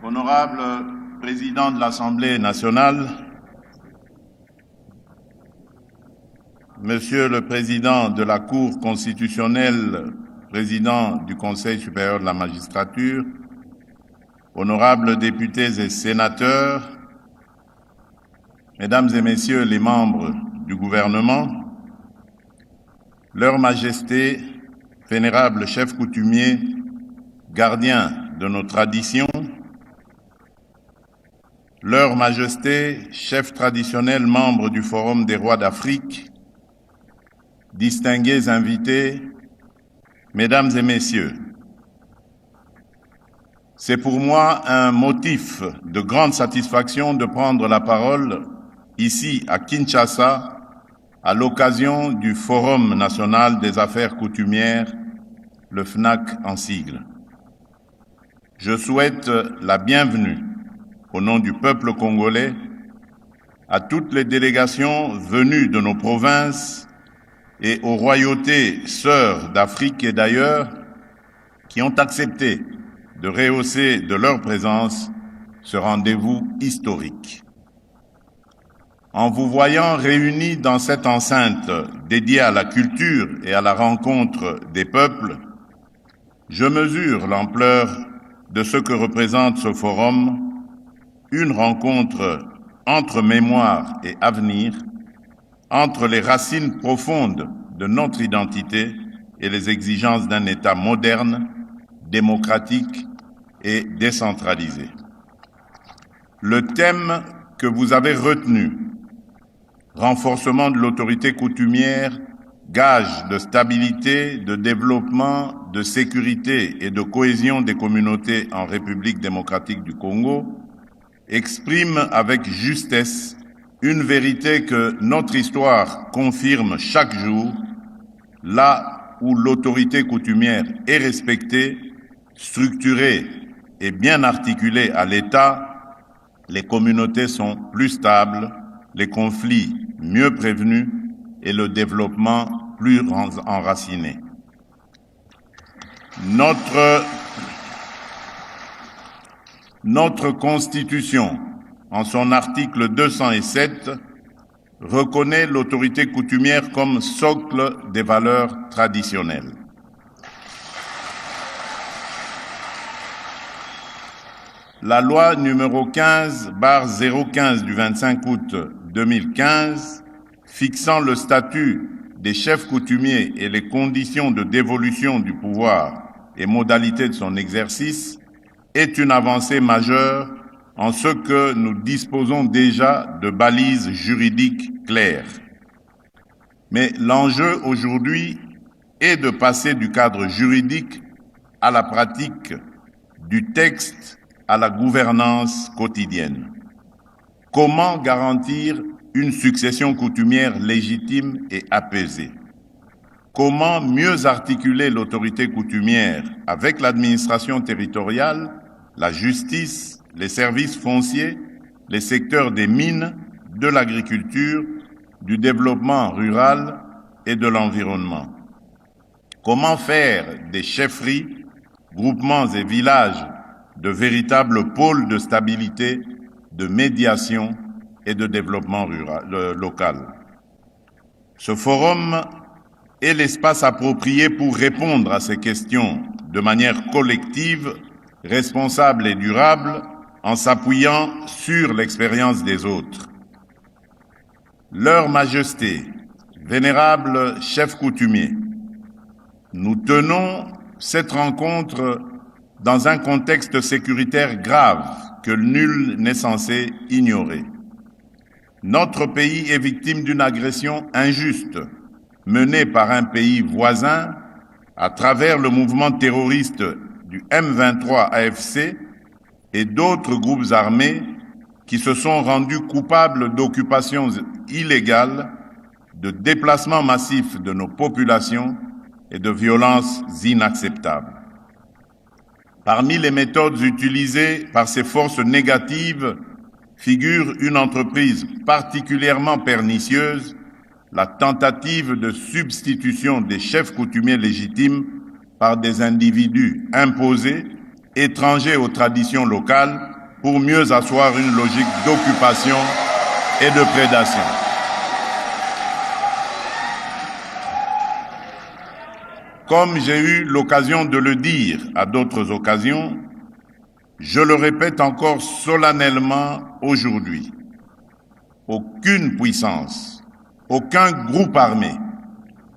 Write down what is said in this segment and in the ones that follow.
Honorable Président de l'Assemblée nationale, Monsieur le Président de la Cour constitutionnelle, Président du Conseil supérieur de la magistrature, honorables députés et sénateurs, Mesdames et Messieurs les membres du gouvernement, Leur Majesté, vénérable chef coutumier, gardien de nos traditions, Leur Majesté, chef traditionnel, membre du Forum des rois d'Afrique, distingués invités, Mesdames et Messieurs, c'est pour moi un motif de grande satisfaction de prendre la parole ici à Kinshasa à l'occasion du Forum national des affaires coutumières, le FNAC en sigle. Je souhaite la bienvenue au nom du peuple congolais à toutes les délégations venues de nos provinces et aux royautés sœurs d'Afrique et d'ailleurs qui ont accepté de rehausser de leur présence ce rendez-vous historique. En vous voyant réunis dans cette enceinte dédiée à la culture et à la rencontre des peuples, je mesure l'ampleur de ce que représente ce forum, une rencontre entre mémoire et avenir, entre les racines profondes de notre identité et les exigences d'un État moderne, démocratique et décentralisé. Le thème que vous avez retenu, renforcement de l'autorité coutumière, gage de stabilité, de développement, de sécurité et de cohésion des communautés en République démocratique du Congo, exprime avec justesse une vérité que notre histoire confirme chaque jour, là où l'autorité coutumière est respectée, structurée et bien articulée à l'État, les communautés sont plus stables, les conflits mieux prévenus et le développement plus enraciné. Notre Constitution, en son article 207, reconnaît l'autorité coutumière comme socle des valeurs traditionnelles. La loi numéro 15/015 du 25 août 2015, fixant le statut des chefs coutumiers et les conditions de dévolution du pouvoir et modalités de son exercice, est une avancée majeure en ce que nous disposons déjà de balises juridiques claires. Mais l'enjeu aujourd'hui est de passer du cadre juridique à la pratique, du texte à la gouvernance quotidienne. Comment garantir une succession coutumière légitime et apaisée? Comment mieux articuler l'autorité coutumière avec l'administration territoriale, la justice, les services fonciers, les secteurs des mines, de l'agriculture, du développement rural et de l'environnement? Comment faire des chefferies, groupements et villages de véritables pôles de stabilité, de médiation et de développement local? Ce forum est l'espace approprié pour répondre à ces questions de manière collective, responsable et durable, en s'appuyant sur l'expérience des autres. Leur Majesté, vénérable chef coutumier, nous tenons cette rencontre dans un contexte sécuritaire grave que nul n'est censé ignorer. Notre pays est victime d'une agression injuste menée par un pays voisin à travers le mouvement terroriste du M23 AFC et d'autres groupes armés qui se sont rendus coupables d'occupations illégales, de déplacements massifs de nos populations et de violences inacceptables. Parmi les méthodes utilisées par ces forces négatives figure une entreprise particulièrement pernicieuse, la tentative de substitution des chefs coutumiers légitimes par des individus imposés étrangers aux traditions locales, pour mieux asseoir une logique d'occupation et de prédation. Comme j'ai eu l'occasion de le dire à d'autres occasions, je le répète encore solennellement aujourd'hui. Aucune puissance, aucun groupe armé,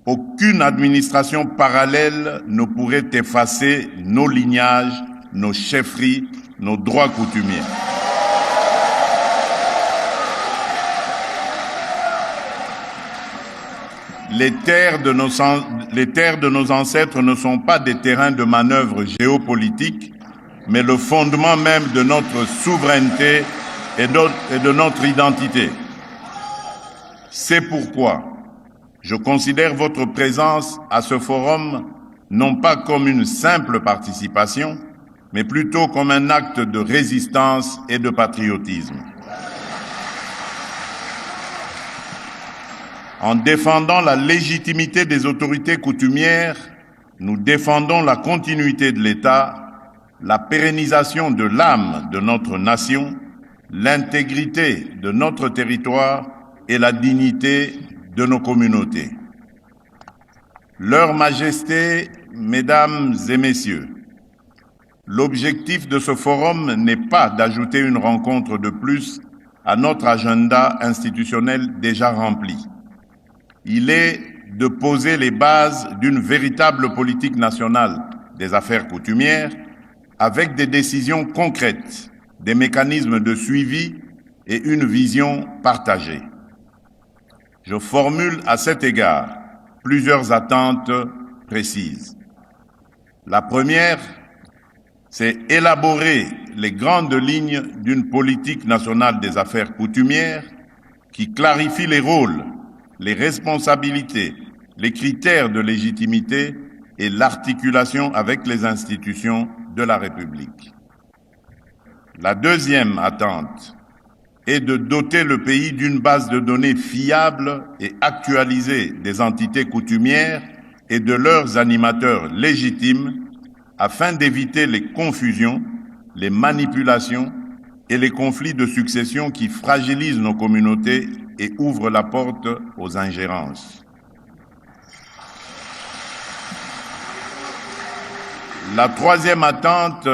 aucune administration parallèle ne pourrait effacer nos lignages, nos chefferies, nos droits coutumiers. Les terres de nos ancêtres ne sont pas des terrains de manœuvre géopolitique, mais le fondement même de notre souveraineté et de notre identité. C'est pourquoi je considère votre présence à ce forum non pas comme une simple participation, mais plutôt comme un acte de résistance et de patriotisme. En défendant la légitimité des autorités coutumières, nous défendons la continuité de l'État, la pérennisation de l'âme de notre nation, l'intégrité de notre territoire et la dignité de nos communautés. Leur Majesté, Mesdames et Messieurs, l'objectif de ce forum n'est pas d'ajouter une rencontre de plus à notre agenda institutionnel déjà rempli. Il est de poser les bases d'une véritable politique nationale des affaires coutumières avec des décisions concrètes, des mécanismes de suivi et une vision partagée. Je formule à cet égard plusieurs attentes précises. La première, c'est élaborer les grandes lignes d'une politique nationale des affaires coutumières qui clarifie les rôles, les responsabilités, les critères de légitimité et l'articulation avec les institutions de la République. La deuxième attente est de doter le pays d'une base de données fiable et actualisée des entités coutumières et de leurs animateurs légitimes afin d'éviter les confusions, les manipulations et les conflits de succession qui fragilisent nos communautés et ouvrent la porte aux ingérences. La troisième attente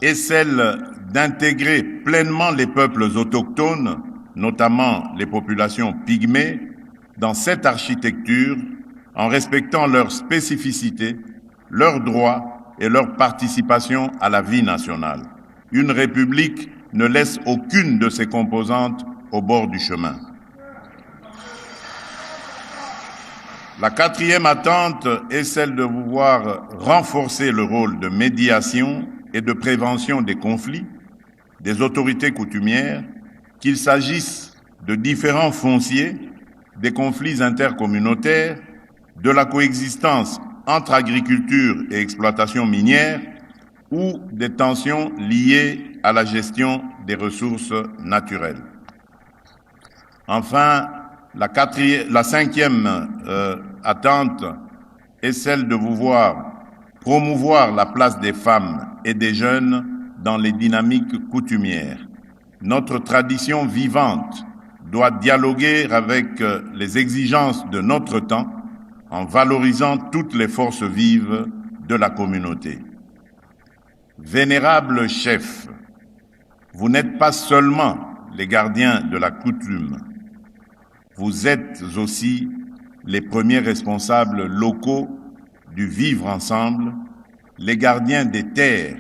est celle d'intégrer pleinement les peuples autochtones, notamment les populations pygmées, dans cette architecture en respectant leurs spécificités, leurs droits et leur participation à la vie nationale. Une république ne laisse aucune de ses composantes au bord du chemin. La quatrième attente est celle de vouloir renforcer le rôle de médiation et de prévention des conflits des autorités coutumières, qu'il s'agisse de différents fonciers, des conflits intercommunautaires, de la coexistence entre agriculture et exploitation minière ou des tensions liées à la gestion des ressources naturelles. Enfin, la cinquième attente est celle de promouvoir la place des femmes et des jeunes dans les dynamiques coutumières. Notre tradition vivante doit dialoguer avec les exigences de notre temps en valorisant toutes les forces vives de la communauté. Vénérables chefs, vous n'êtes pas seulement les gardiens de la coutume, vous êtes aussi les premiers responsables locaux du vivre ensemble, les gardiens des terres,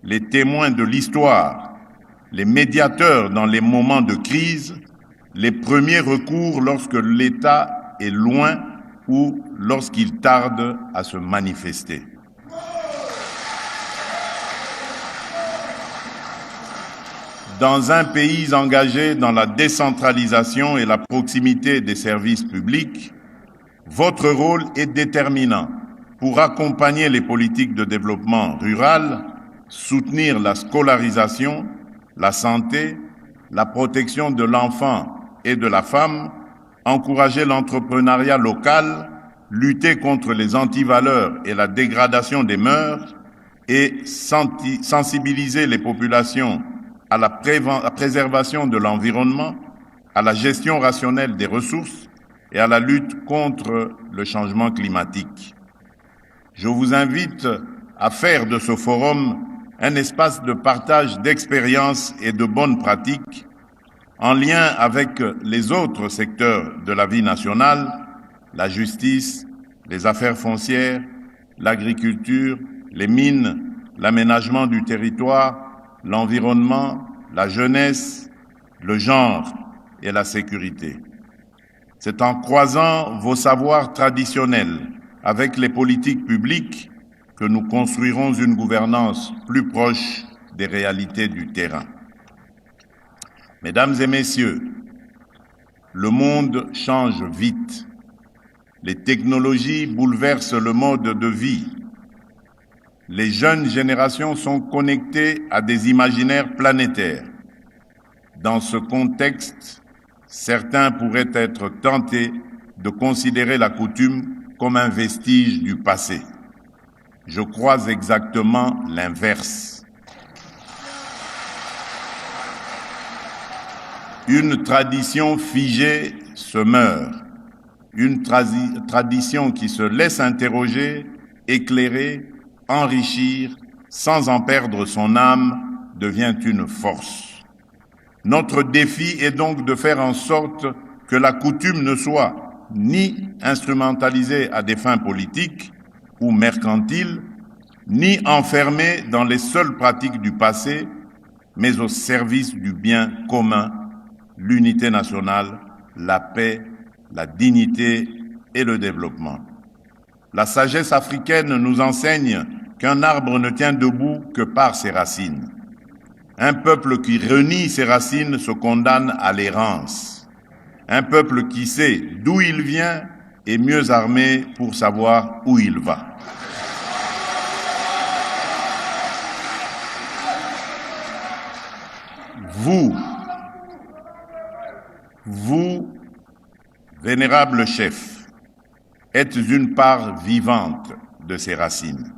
les témoins de l'histoire, les médiateurs dans les moments de crise, les premiers recours lorsque l'État est loin ou lorsqu'il tarde à se manifester. Dans un pays engagé dans la décentralisation et la proximité des services publics, votre rôle est déterminant pour accompagner les politiques de développement rural, soutenir la scolarisation, la santé, la protection de l'enfant et de la femme, encourager l'entrepreneuriat local, lutter contre les antivaleurs et la dégradation des mœurs, et sensibiliser les populations à la préservation de l'environnement, à la gestion rationnelle des ressources et à la lutte contre le changement climatique. Je vous invite à faire de ce forum un espace de partage d'expériences et de bonnes pratiques en lien avec les autres secteurs de la vie nationale, la justice, les affaires foncières, l'agriculture, les mines, l'aménagement du territoire, l'environnement, la jeunesse, le genre et la sécurité. C'est en croisant vos savoirs traditionnels avec les politiques publiques que nous construirons une gouvernance plus proche des réalités du terrain. Mesdames et messieurs, le monde change vite. Les technologies bouleversent le mode de vie. Les jeunes générations sont connectées à des imaginaires planétaires. Dans ce contexte, certains pourraient être tentés de considérer la coutume comme un vestige du passé. Je crois exactement l'inverse. Une tradition figée se meurt. Une tradition qui se laisse interroger, éclairer, enrichir, sans en perdre son âme, devient une force. Notre défi est donc de faire en sorte que la coutume ne soit ni instrumentalisée à des fins politiques ou mercantiles, ni enfermée dans les seules pratiques du passé, mais au service du bien commun, l'unité nationale, la paix, la dignité et le développement. La sagesse africaine nous enseigne qu'un arbre ne tient debout que par ses racines. Un peuple qui renie ses racines se condamne à l'errance. Un peuple qui sait d'où il vient est mieux armé pour savoir où il va. Vous, vénérable chef, êtes une part vivante de ces racines.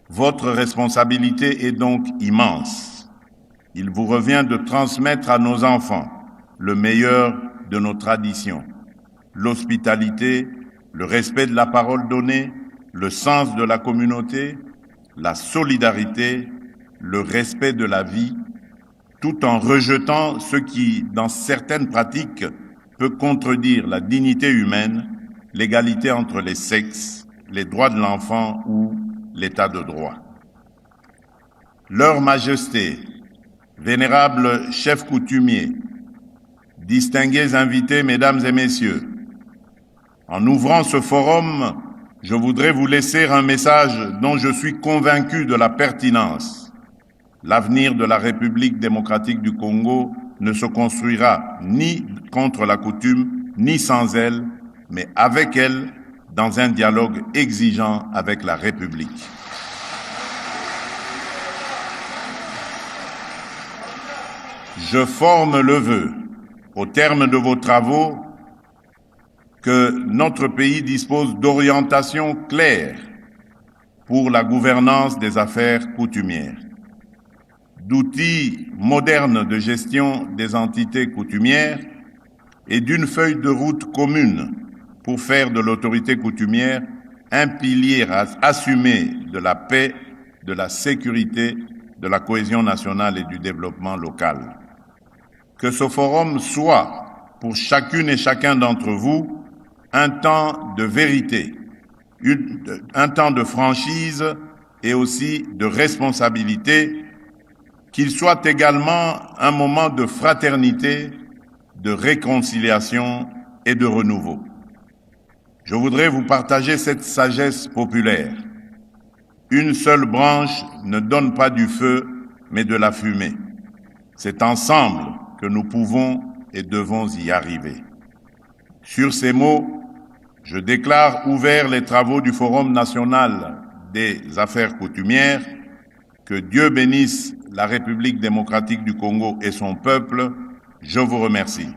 Votre responsabilité est donc immense. Il vous revient de transmettre à nos enfants le meilleur de nos traditions, l'hospitalité, le respect de la parole donnée, le sens de la communauté, la solidarité, le respect de la vie, tout en rejetant ce qui, dans certaines pratiques, peut contredire la dignité humaine, l'égalité entre les sexes, les droits de l'enfant ou l'état de droit. Leur Majesté, vénérables chefs coutumiers, distingués invités, mesdames et messieurs, en ouvrant ce forum, je voudrais vous laisser un message dont je suis convaincu de la pertinence. L'avenir de la République démocratique du Congo ne se construira ni contre la coutume, ni sans elle, mais avec elle, dans un dialogue exigeant avec la République. Je forme le vœu, au terme de vos travaux, que notre pays dispose d'orientations claires pour la gouvernance des affaires coutumières, d'outils modernes de gestion des entités coutumières et d'une feuille de route commune pour faire de l'autorité coutumière un pilier assumé de la paix, de la sécurité, de la cohésion nationale et du développement local. Que ce forum soit, pour chacune et chacun d'entre vous, un temps de vérité, un temps de franchise et aussi de responsabilité, qu'il soit également un moment de fraternité, de réconciliation et de renouveau. Je voudrais vous partager cette sagesse populaire. Une seule branche ne donne pas du feu, mais de la fumée. C'est ensemble que nous pouvons et devons y arriver. Sur ces mots, je déclare ouverts les travaux du Forum national des affaires coutumières. Que Dieu bénisse la République démocratique du Congo et son peuple. Je vous remercie.